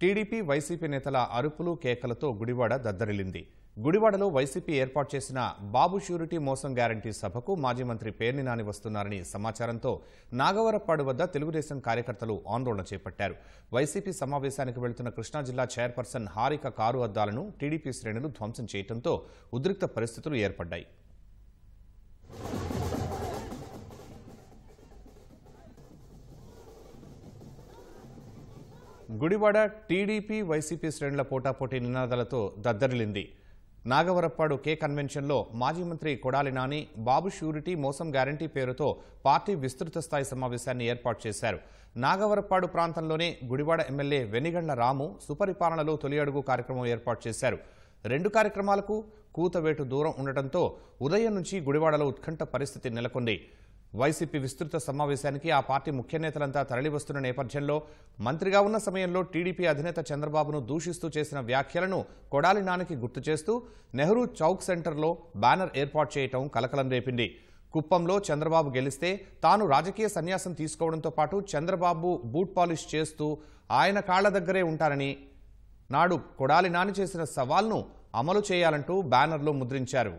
TDP YCP నేతల అరుపులు కేకలతో గుడివాడ దద్దరిల్లింది. గుడివాడలో వైసీపీ ఏర్పాటు చేసిన బాబు ష్యూరిటీ మోసం గ్యారంటీ సభకు మాజీ మంత్రి పేర్ని నాని వస్తున్నారని సమాచారంతో నాగవరప్పాడు వద్ద తెలుగుదేశం కార్యకర్తలు ఆందోళన చేపట్టారు. వైసీపీ సమావేశానికి వెళ్తున్న కృష్ణా జిల్లా చైర్పర్సన్ హారిక కారు అద్దాలను టీడీపీ శ్రేణులు ధ్వంసం చేయడంతో ఉద్రిక్త పరిస్థితులు ఏర్పడ్డాయి. గుడివాడ టీడీపీ వైసీపీ శ్రేణుల పోటాపోటీ నినాదాలతో దద్దరిల్లింది. నాగవరప్పాడు కే కన్వెన్షన్లో మాజీ మంత్రి కొడాలి నాని బాబు ష్యూరిటీ మోసం గ్యారంటీ పేరుతో పార్టీ విస్తృత స్థాయి సమావేశాన్ని ఏర్పాటు చేశారు. నాగవరప్పాడు ప్రాంతంలోనే గుడివాడ ఎమ్మెల్యే వెనిగండ్ల రాము సుపరిపాలనలో తొలి అడుగు కార్యక్రమం ఏర్పాటు చేశారు. రెండు కార్యక్రమాలకు కూతవేటు దూరం ఉండటంతో ఉదయం నుంచి గుడివాడలో ఉత్కంఠ పరిస్థితి నెలకొంది. వైసీపీ విస్తృత సమావేశానికి ఆ పార్టీ ముఖ్య నేతలంతా తరలివస్తున్న నేపథ్యంలో మంత్రిగా ఉన్న సమయంలో టీడీపీ అధినేత చంద్రబాబును దూషిస్తూ చేసిన వ్యాఖ్యలను కొడాలి నానికి గుర్తు చేస్తూ నెహ్రూ చౌక్ సెంటర్లో బ్యానర్ ఏర్పాటు చేయడం కలకలం రేపింది. కుప్పంలో చంద్రబాబు గెలిస్తే తాను రాజకీయ సన్యాసం తీసుకోవడంతో పాటు చంద్రబాబు బూట్ పాలిష్ చేస్తూ ఆయన కాళ్ల దగ్గరే ఉంటారని, నాడు కొడాలి నాని చేసిన సవాల్ను అమలు చేయాలంటూ బ్యానర్లో ముద్రించారు.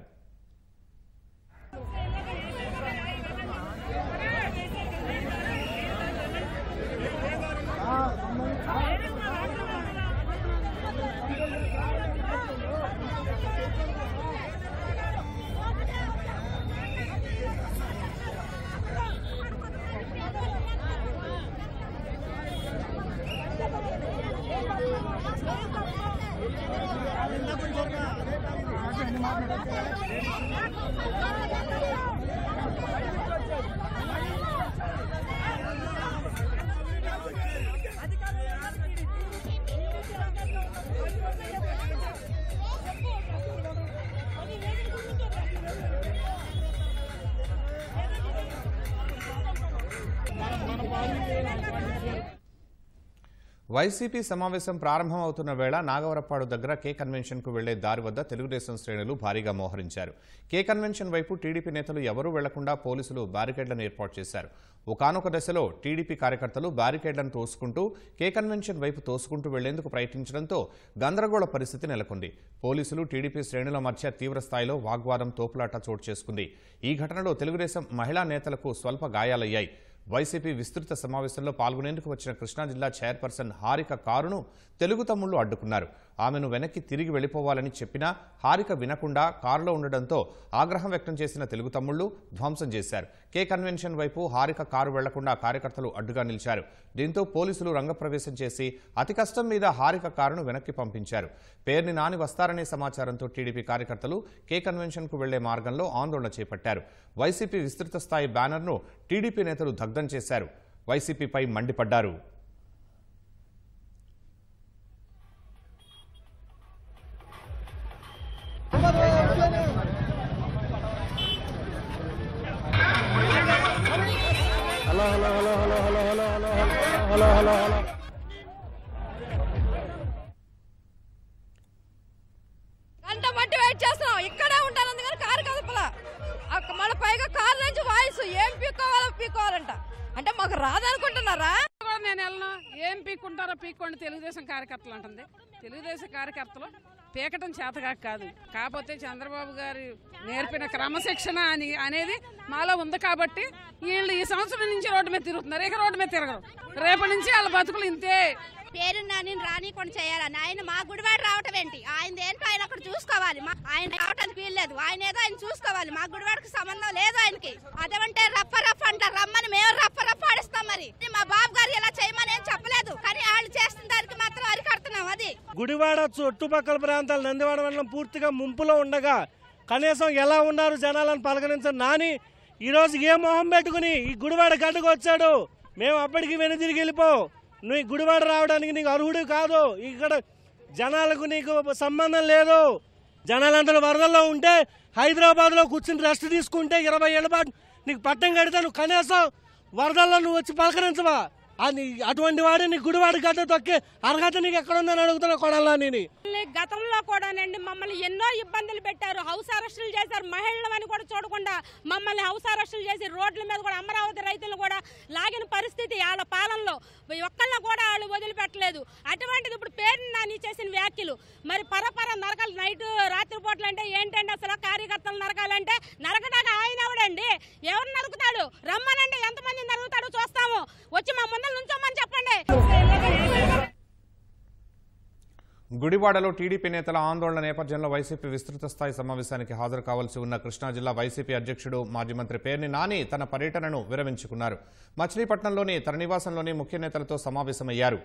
వైసీపీ సమావేశం ప్రారంభమవుతున్న వేళ నాగవరప్పాడు దగ్గర కే కన్వెన్షన్ కు వెళ్లే దారి వద్ద తెలుగుదేశం శ్రేణులు భారీగా మోహరించారు. కే కన్వెన్షన్ వైపు టీడీపీ నేతలు ఎవరూ వెళ్లకుండా పోలీసులు బ్యారికేడ్లను ఏర్పాటు చేశారు. ఒకానొక దశలో టీడీపీ కార్యకర్తలు బ్యారికేడ్లను తోసుకుంటూ కే కన్వెన్షన్ వైపు తోసుకుంటూ వెళ్లేందుకు ప్రయత్నించడంతో గందరగోళ పరిస్థితి నెలకొంది. పోలీసులు టీడీపీ శ్రేణుల మధ్య తీవ్ర స్థాయిలో వాగ్వాదం తోపులాట చోటు చేసుకుంది. ఈ ఘటనలో తెలుగుదేశం మహిళా నేతలకు స్వల్ప గాయాలయ్యాయి. వైసీపీ విస్తృత సమావేశంలో పాల్గొనేందుకు వచ్చిన కృష్ణా జిల్లా చైర్పర్సన్ హారిక కారును తెలుగు తమ్ముళ్లు అడ్డుకున్నారు. ఆమెను వెనక్కి తిరిగి వెళ్లిపోవాలని చెప్పినా హారిక వినకుండా కారులో ఉండడంతో ఆగ్రహం వ్యక్తం చేసిన తెలుగు తమ్ముళ్లు ధ్వంసం చేశారు. కే కన్వెన్షన్ వైపు హారిక కారు వెళ్లకుండా కార్యకర్తలు అడ్డుగా నిలిచారు. దీంతో పోలీసులు రంగప్రవేశం చేసి అతి కష్టం మీద హారిక కారును వెనక్కి పంపించారు. పేర్ని నాని వస్తారనే సమాచారంతో టీడీపీ కార్యకర్తలు కే కన్వెన్షన్ కు వెళ్లే మార్గంలో ఆందోళన చేపట్టారు. వైసీపీ విస్తృత స్థాయి బ్యానర్ను టీడీపీ నేతలు దగ్ధం చేశారు. వైసీపీపై మండిపడ్డారు. గంట మట్టి వెయిట్ చేస్తున్నాం, ఇక్కడే ఉంటాను. అందుకని కారు కదపలా, మన పైగా కారు నుంచి వాయిస్ ఏం పీక్కోవాలంట అంటే మాకు రాదనుకుంటున్నారా? నేను వెళ్ళను, ఏం పీక్కుంటారో పీక్కోండి తెలుగుదేశం కార్యకర్తలు అంటుంది. తెలుగుదేశం కార్యకర్తలు పీకటం చేతగా కాదు, కాకపోతే చంద్రబాబు గారు నేర్పిన క్రమశిక్షణ అనేది మాలో ఉంది కాబట్టి వీళ్ళు ఈ సంవత్సరం నుంచి రోడ్డు మీద తిరుగుతున్నారు. ఇక రోడ్డు మీద తిరగరు. రేపటి నుంచి వాళ్ళ బతుకులు ఇంతే. పేరు నాని రానికుండా చేయాలని ఆయన మా గుడివాడ రావటం ఏంటి? ఆయన ఏంటో ఆయన అక్కడ చూసుకోవాలి. ఆయన రావటానికి వీల్లేదు. ఆయన ఏదో ఆయన చూసుకోవాలి. మా గుడివాడకి సంబంధం లేదు ఆయనకి. అదేమంటే రఫ రఫ అంటారు, రమ్మని మేము రఫ రఫ ఆడిస్తాం. మరి మా బాబు గారు ఇలా చేయమని ఏం చెప్పలేదు, కానీ వాళ్ళు చేస్తున్న దానికి మాత్రం అరికడుతున్నాం. అది గుడివాడ చుట్టుపక్కల ప్రాంతాలు నందివాడ మండలం పూర్తిగా ముంపులో ఉండగా కనీసం ఎలా ఉన్నారు జనాలను పలకరించని నాని ఈరోజు ఏ మొహం పెట్టుకుని ఈ గుడివాడ గడ్డకు వచ్చాడు. మేము అప్పటికి వెనుదిరిగి వెళ్ళిపో, నువ్వు గుడివాడ రావడానికి నీకు అర్హుడు కాదు, ఇక్కడ జనాలకు నీకు సంబంధం లేదు. జనాలందరూ వరదల్లో ఉంటే హైదరాబాద్లో కూర్చుని రెస్ట్ తీసుకుంటే 20 ఏళ్ళ పాటు నీకు పట్టం కడితే నువ్వు కనీసం వరదల్లో నువ్వు వచ్చి పలకరించవా? అది అటువంటి వాడిని గుడివాడ గడ్డ తొక్కే అర్హత నీకు ఎక్కడుందని అడుగుతున్నా కొడాలా నేను. గతంలో కూడానండి మమ్మల్ని ఎన్నో ఇబ్బందులు పెట్టారు, హౌస్ అరెస్టులు చేశారు. మహిళలని కూడా చూడకుండా మమ్మల్ని హౌస్ అరెస్టులు చేసి రోడ్ల మీద కూడా అమరావతి రైతులను కూడా లాగిన పరిస్థితి వాళ్ళ పాలనలో ఒక్కళ్ళని కూడా వాళ్ళు వదిలిపెట్టలేదు. అటువంటిది ఇప్పుడు పేరుని నాని చేసిన వ్యాఖ్యలు మరి పరపర నరకాలు నైట్ రాత్రిపూటలు అంటే ఏంటండి అసలు కార్యకర్తలు నరకాలంటే నరకడానికి ఆయన ఎవడండి? ఎవరు నరుకుతాడు? రమ్మనండి, ఎంతమంది నరుగుతాడు చూస్తాము, వచ్చి మా ముందర నుంచోమని చెప్పండి. గుడివాడలో టీడీపీ నేతల ఆందోళన నేపథ్యంలో వైసీపీ విస్తృత స్థాయి సమావేశానికి హాజరు కావాల్సి ఉన్న కృష్ణా జిల్లా వైసీపీ అధ్యక్షుడు మాజీ మంత్రి పేర్ని నాని తన పర్యటనను విరమించుకున్నారు. మచిలీపట్నంలోని తన నివాసంలోని ముఖ్య నేతలతో సమావేశమయ్యారు.